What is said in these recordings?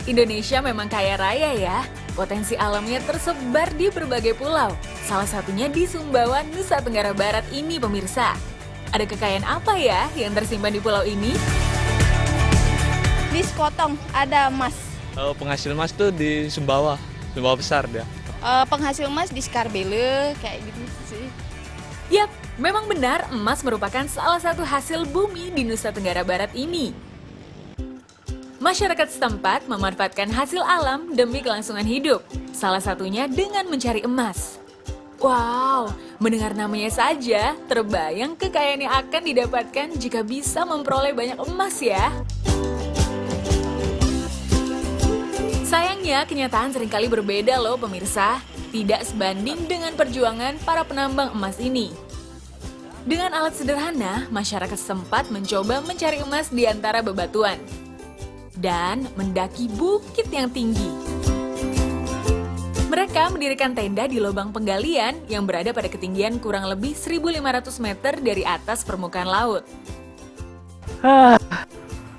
Indonesia memang kaya raya ya. Potensi alamnya tersebar di berbagai pulau. Salah satunya di Sumbawa, Nusa Tenggara Barat ini pemirsa. Ada kekayaan apa ya yang tersimpan di pulau ini? Di Sekotong ada emas. Penghasil emas tuh di Sumbawa, Sumbawa besar dia. Penghasil emas di Skarbele, kayak gitu sih. Yap, memang benar emas merupakan salah satu hasil bumi di Nusa Tenggara Barat ini. Masyarakat setempat memanfaatkan hasil alam demi kelangsungan hidup, salah satunya dengan mencari emas. Wow, mendengar namanya saja, terbayang kekayaan yang akan didapatkan jika bisa memperoleh banyak emas ya. Sayangnya, kenyataan seringkali berbeda loh pemirsa. Tidak sebanding dengan perjuangan para penambang emas ini. Dengan alat sederhana, masyarakat setempat mencoba mencari emas di antara bebatuan dan mendaki bukit yang tinggi. Mereka mendirikan tenda di lubang penggalian yang berada pada ketinggian kurang lebih 1.500 meter dari atas permukaan laut.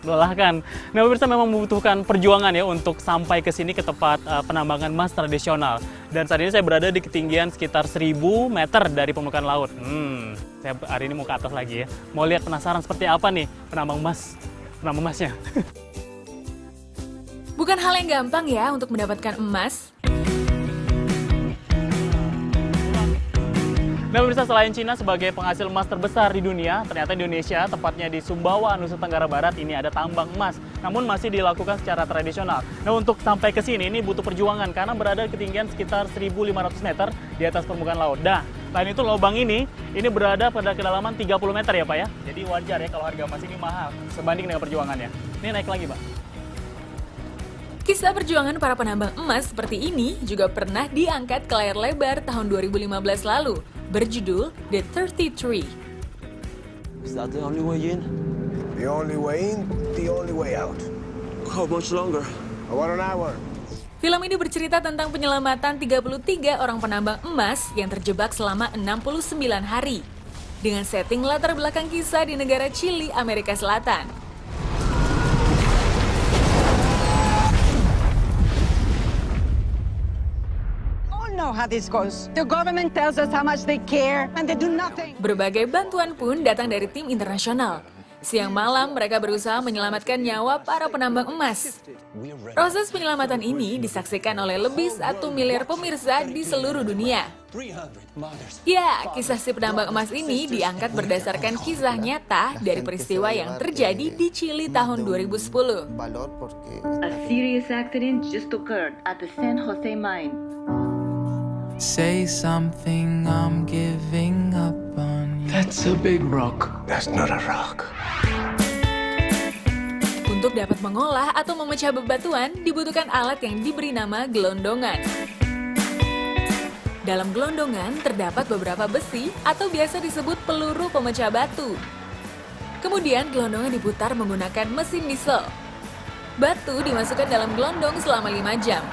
Melelahkan. Nah, pemirsa memang membutuhkan perjuangan ya untuk sampai ke sini ke tempat penambangan emas tradisional. Dan saat ini saya berada di ketinggian sekitar 1.000 meter dari permukaan laut. Saya hari ini mau ke atas lagi ya. Mau lihat penasaran seperti apa nih penambang emasnya. Bukan hal yang gampang ya untuk mendapatkan emas. Nah, pemirsa, selain Cina sebagai penghasil emas terbesar di dunia, ternyata Indonesia, tepatnya di Sumbawa, Nusa Tenggara Barat, ini ada tambang emas. Namun masih dilakukan secara tradisional. Nah, untuk sampai ke sini ini butuh perjuangan karena berada di ketinggian sekitar 1.500 meter di atas permukaan laut. Nah, selain itu lubang ini berada pada kedalaman 30 meter ya Pak ya. Jadi wajar ya kalau harga emas ini mahal sebanding dengan perjuangannya. Ini naik lagi Pak. Kisah perjuangan para penambang emas seperti ini juga pernah diangkat ke layar lebar tahun 2015 lalu, berjudul The 33. Is that the only way in? The only way in, the only way out. How much longer? About an hour. Film ini bercerita tentang penyelamatan 33 orang penambang emas yang terjebak selama 69 hari. Dengan setting latar belakang kisah di negara Chili, Amerika Selatan. Know how this goes. The government tells us how much they care and they do nothing. Berbagai bantuan pun datang dari tim internasional. Siang malam mereka berusaha menyelamatkan nyawa para penambang emas. Proses penyelamatan ini disaksikan oleh lebih 1 miliar pemirsa di seluruh dunia. Ya, kisah si penambang emas ini diangkat berdasarkan kisah nyata dari peristiwa yang terjadi di Chili tahun 2010. A serious accident just occurred at the San Jose mine. Say something, I'm giving up on you. That's a big rock. That's not a rock. Untuk dapat mengolah atau memecah bebatuan, dibutuhkan alat yang diberi nama gelondongan. Dalam gelondongan terdapat beberapa besi atau biasa disebut peluru pemecah batu. Kemudian gelondongan diputar menggunakan mesin diesel. Batu dimasukkan dalam gelondong selama 5 jam.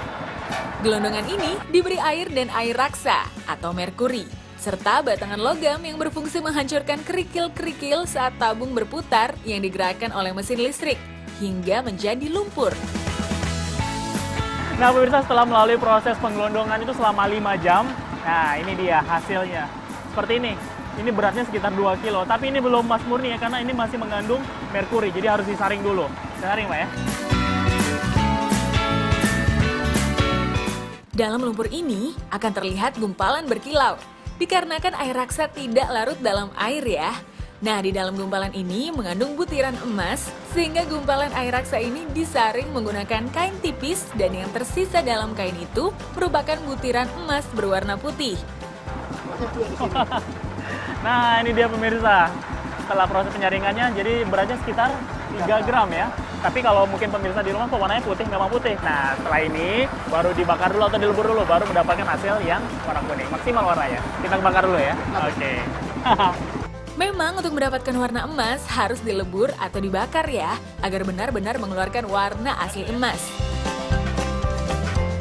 Gelondongan ini diberi air dan air raksa atau merkuri, serta batangan logam yang berfungsi menghancurkan kerikil-kerikil saat tabung berputar yang digerakkan oleh mesin listrik, hingga menjadi lumpur. Nah, pemirsa, setelah melalui proses penggelondongan itu selama 5 jam, nah ini dia hasilnya. Seperti ini. Ini beratnya sekitar 2 kilo, tapi ini belum emas murni ya, karena ini masih mengandung merkuri, jadi harus disaring dulu. Disaring, Pak ya. Dalam lumpur ini akan terlihat gumpalan berkilau, dikarenakan air raksa tidak larut dalam air ya. Nah, di dalam gumpalan ini mengandung butiran emas, sehingga gumpalan air raksa ini disaring menggunakan kain tipis dan yang tersisa dalam kain itu merupakan butiran emas berwarna putih. Nah, ini dia pemirsa. Setelah proses penyaringannya, jadi beratnya sekitar 3 gram ya. Tapi kalau mungkin pemirsa di rumah kok warnanya putih, memang putih. Nah, setelah ini baru dibakar dulu atau dilebur dulu, baru mendapatkan hasil yang warna kuning. Maksimal warnanya. Kita bakar dulu ya. Oke. Memang untuk mendapatkan warna emas harus dilebur atau dibakar ya, agar benar-benar mengeluarkan warna asli emas.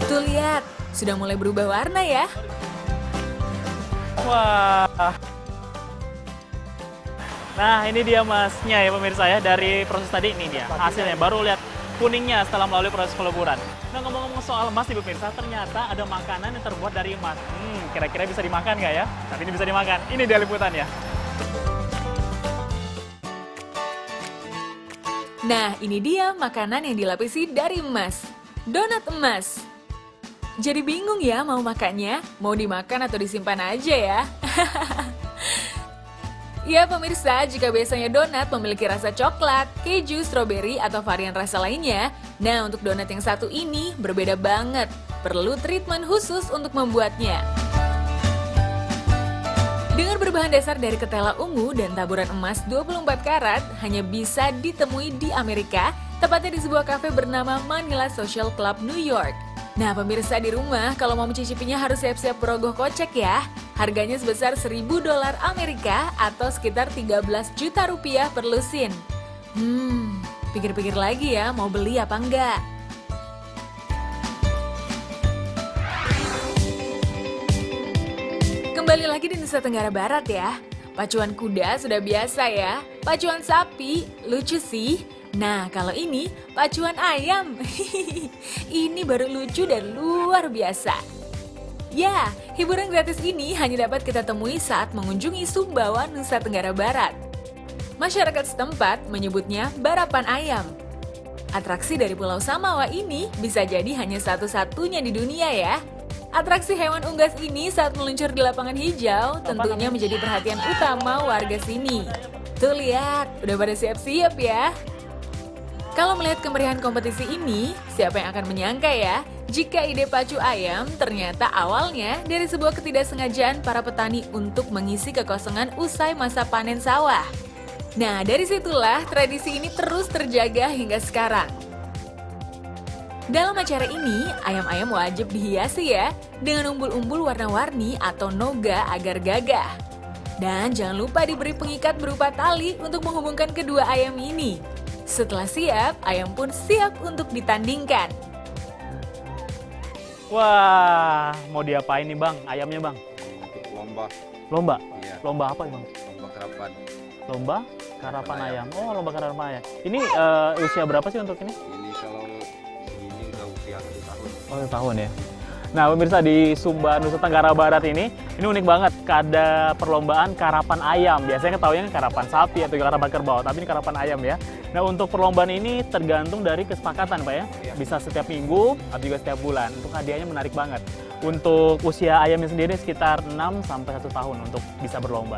Tuh lihat, sudah mulai berubah warna ya. Wah. Nah, ini dia emasnya ya pemirsa ya, dari proses tadi ini dia hasilnya. Baru lihat kuningnya setelah melalui proses peleburan. Nah, ngomong-ngomong soal emas nih pemirsa, ternyata ada makanan yang terbuat dari emas. Kira-kira bisa dimakan nggak ya? Tapi ini bisa dimakan. Ini dia liputannya. Nah, ini dia makanan yang dilapisi dari emas. Donat emas. Jadi bingung ya mau makannya? Mau dimakan atau disimpan aja ya? Ya pemirsa, jika biasanya donat memiliki rasa coklat, keju, stroberi, atau varian rasa lainnya, nah untuk donat yang satu ini berbeda banget. Perlu treatment khusus untuk membuatnya. Dengan berbahan dasar dari ketela ungu dan taburan emas 24 karat, hanya bisa ditemui di Amerika, tepatnya di sebuah kafe bernama Manila Social Club New York. Nah pemirsa di rumah, kalau mau mencicipinya harus siap-siap berogoh kocek ya. Harganya sebesar $1.000 Amerika atau sekitar 13 juta rupiah per lusin. Pikir-pikir lagi ya, mau beli apa enggak? Kembali lagi di Nusa Tenggara Barat ya. Pacuan kuda sudah biasa ya. Pacuan sapi, lucu sih. Nah, kalau ini pacuan ayam. Ini baru lucu dan luar biasa. Ya, hiburan gratis ini hanya dapat kita temui saat mengunjungi Sumbawa, Nusa Tenggara Barat. Masyarakat setempat menyebutnya barapan ayam. Atraksi dari Pulau Samawa ini bisa jadi hanya satu-satunya di dunia ya. Atraksi hewan unggas ini saat meluncur di lapangan hijau tentunya menjadi perhatian utama warga sini. Tuh lihat, udah pada siap-siap ya. Kalau melihat kemeriahan kompetisi ini, siapa yang akan menyangka ya, jika ide pacu ayam ternyata awalnya dari sebuah ketidaksengajaan para petani untuk mengisi kekosongan usai masa panen sawah. Nah, dari situlah tradisi ini terus terjaga hingga sekarang. Dalam acara ini, ayam-ayam wajib dihiasi ya, dengan umbul-umbul warna-warni atau noga agar gagah. Dan jangan lupa diberi pengikat berupa tali untuk menghubungkan kedua ayam ini. Setelah siap, ayam pun siap untuk ditandingkan. Wah, mau diapain nih bang, ayamnya bang? Lomba. Lomba? Iya. Lomba apa bang? Lomba karapan. Lomba karapan ayam. Oh, lomba karapan ayam. Ini usia berapa sih untuk ini? Ini kalau ini udah usia 1 tahun. Oh, 1 tahun ya. Nah, pemirsa di Sumba, Nusa Tenggara Barat ini unik banget. Ada perlombaan karapan ayam. Biasanya ketahuinya karapan sapi atau karapan kerbau, tapi ini karapan ayam ya. Nah, untuk perlombaan ini tergantung dari kesepakatan, Pak ya. Bisa setiap minggu atau juga setiap bulan. Untuk hadiahnya menarik banget. Untuk usia ayamnya sendiri sekitar 6 sampai 1 tahun untuk bisa berlomba.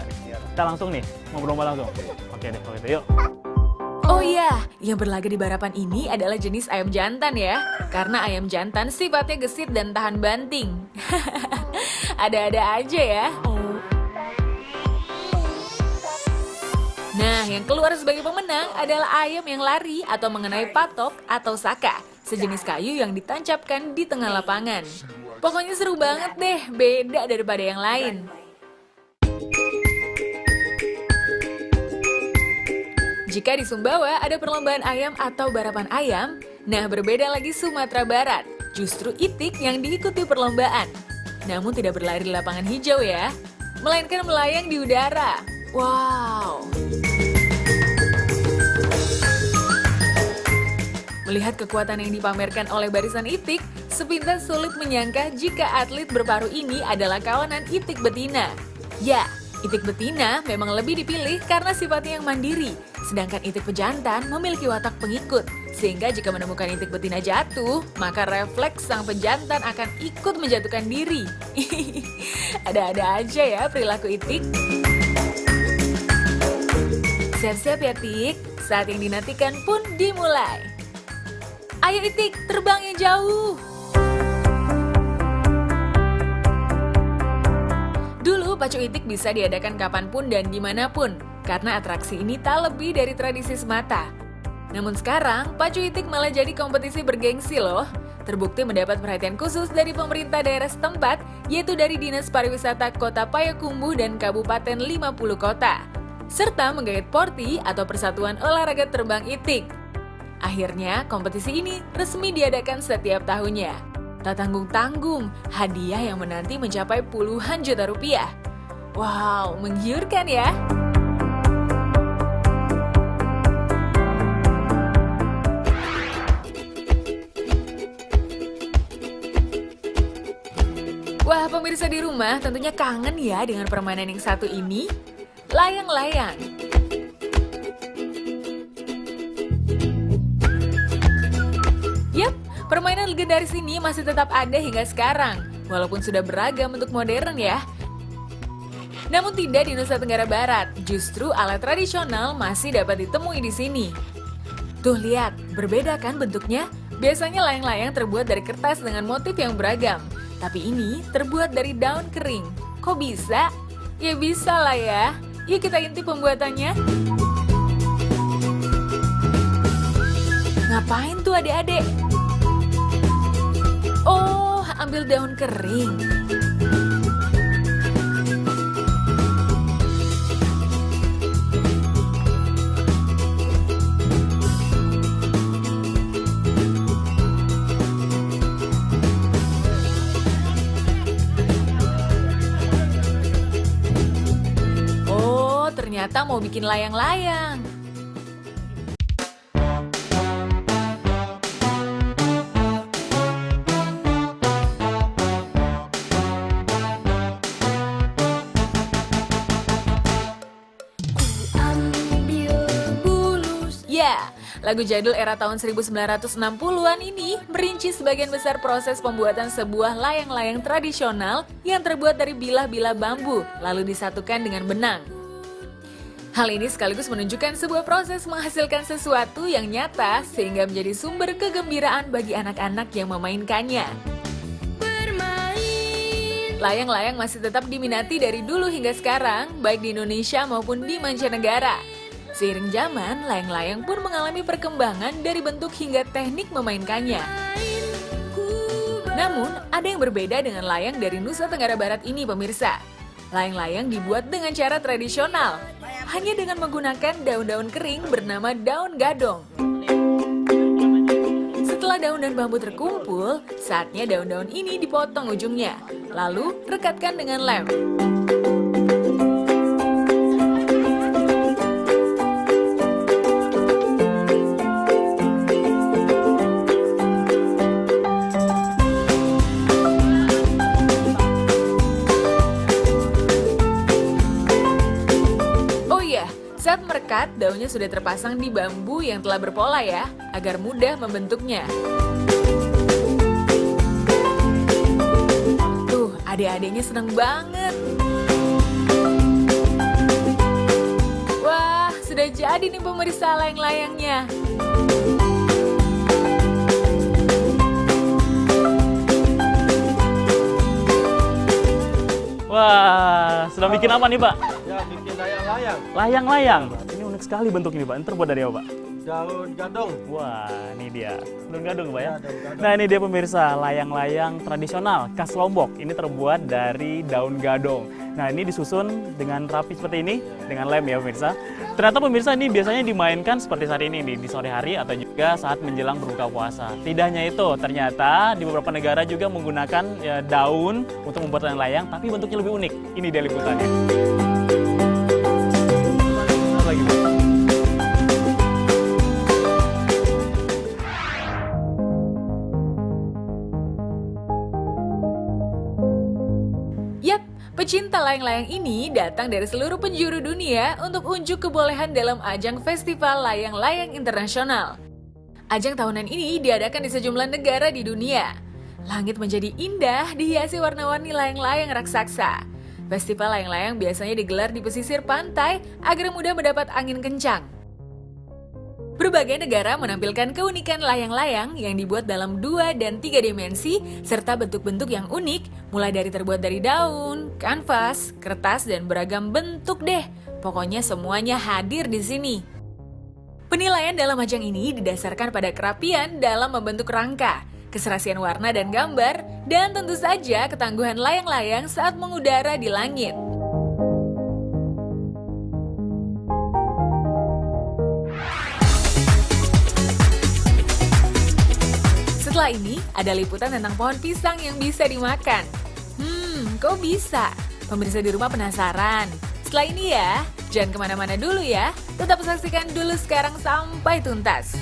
Kita langsung nih, mau berlomba langsung. Oke deh, kalau gitu yuk. Oh iya, yang berlaga di barapan ini adalah jenis ayam jantan ya. Karena ayam jantan sifatnya gesit dan tahan banting. Ada-ada aja ya. Nah, yang keluar sebagai pemenang adalah ayam yang lari atau mengenai patok atau saka, sejenis kayu yang ditancapkan di tengah lapangan. Pokoknya seru banget deh, beda daripada yang lain. Jika di Sumbawa ada perlombaan ayam atau barapan ayam, nah berbeda lagi Sumatera Barat. Justru itik yang diikuti perlombaan. Namun tidak berlari di lapangan hijau ya, melainkan melayang di udara. Wow! Melihat kekuatan yang dipamerkan oleh barisan itik, sepintas sulit menyangka jika atlet berparuh ini adalah kawanan itik betina. Ya, itik betina memang lebih dipilih karena sifatnya yang mandiri, sedangkan itik pejantan memiliki watak pengikut. Sehingga jika menemukan itik betina jatuh, maka refleks sang pejantan akan ikut menjatuhkan diri. Ada-ada aja ya perilaku itik. Siap-siap ya Tik, saat yang dinantikan pun dimulai. Ayo itik, terbang yang jauh! Dulu pacu itik bisa diadakan kapanpun dan dimanapun, karena atraksi ini tak lebih dari tradisi semata. Namun sekarang, pacu itik malah jadi kompetisi bergengsi loh. Terbukti mendapat perhatian khusus dari pemerintah daerah setempat, yaitu dari Dinas Pariwisata Kota Payakumbuh dan Kabupaten 50 Kota. Serta menggait Porti atau Persatuan Olahraga Terbang Itik. Akhirnya, kompetisi ini resmi diadakan setiap tahunnya. Tak tanggung-tanggung, hadiah yang menanti mencapai puluhan juta rupiah. Wow, menggiurkan ya! Wah, pemirsa di rumah tentunya kangen ya dengan permainan yang satu ini, layang-layang. Yap, permainan legendaris ini masih tetap ada hingga sekarang, walaupun sudah beragam bentuk modern ya. Namun tidak di Nusa Tenggara Barat, justru alat tradisional masih dapat ditemui di sini. Tuh lihat, berbeda kan bentuknya? Biasanya layang-layang terbuat dari kertas dengan motif yang beragam. Tapi ini terbuat dari daun kering. Kok bisa? Ya bisa lah ya. Yuk kita intip pembuatannya. Ngapain tuh adik-adik? Oh, ambil daun kering. Ternyata mau bikin layang-layang. Ya, lagu jadul era tahun 1960-an ini merinci sebagian besar proses pembuatan sebuah layang-layang tradisional yang terbuat dari bilah-bilah bambu, lalu disatukan dengan benang. Hal ini sekaligus menunjukkan sebuah proses menghasilkan sesuatu yang nyata sehingga menjadi sumber kegembiraan bagi anak-anak yang memainkannya. Layang-layang masih tetap diminati dari dulu hingga sekarang, baik di Indonesia maupun di mancanegara. Seiring zaman, layang-layang pun mengalami perkembangan dari bentuk hingga teknik memainkannya. Namun, ada yang berbeda dengan layang dari Nusa Tenggara Barat ini, pemirsa. Layang-layang dibuat dengan cara tradisional, hanya dengan menggunakan daun-daun kering bernama daun gadong. Setelah daun dan bambu terkumpul, saatnya daun-daun ini dipotong ujungnya, lalu rekatkan dengan lem. Saat merekat, daunnya sudah terpasang di bambu yang telah berpola ya, agar mudah membentuknya. Tuh, adik-adiknya seneng banget. Wah, sudah jadi nih pemirsa layang-layangnya. Wah, sedang bikin apa nih Pak? Ya, bikin layang-layang. Layang-layang. Ini unik sekali bentuk ini Pak. Ini terbuat dari apa Pak? Daun gadong. Wah, ini dia. Daun gadong Pak ya? Ya, daun gadong. Nah ini dia pemirsa, layang-layang tradisional khas Lombok. Ini terbuat dari daun gadong. Nah ini disusun dengan rapi seperti ini, dengan lem ya pemirsa. Ternyata pemirsa ini biasanya dimainkan seperti saat ini nih, di sore hari atau juga saat menjelang berbuka puasa. Tidak hanya itu, ternyata di beberapa negara juga menggunakan daun untuk membuat layang-layang, tapi bentuknya lebih unik. Ini dia liputannya. Lagi, Pak. Yap, pecinta layang-layang ini datang dari seluruh penjuru dunia untuk unjuk kebolehan dalam ajang Festival Layang-Layang Internasional. Ajang tahunan ini diadakan di sejumlah negara di dunia. Langit menjadi indah dihiasi warna-warni layang-layang raksasa. Festival layang-layang biasanya digelar di pesisir pantai agar mudah mendapat angin kencang. Berbagai negara menampilkan keunikan layang-layang yang dibuat dalam 2 dan 3 dimensi serta bentuk-bentuk yang unik, mulai dari terbuat dari daun, kanvas, kertas, dan beragam bentuk deh. Pokoknya semuanya hadir di sini. Penilaian dalam ajang ini didasarkan pada kerapian dalam membentuk rangka, keserasian warna dan gambar, dan tentu saja ketangguhan layang-layang saat mengudara di langit. Setelah ini, ada liputan tentang pohon pisang yang bisa dimakan. Kok bisa? Pemirsa di rumah penasaran? Setelah ini ya, jangan kemana-mana dulu ya. Tetap saksikan dulu sekarang sampai tuntas.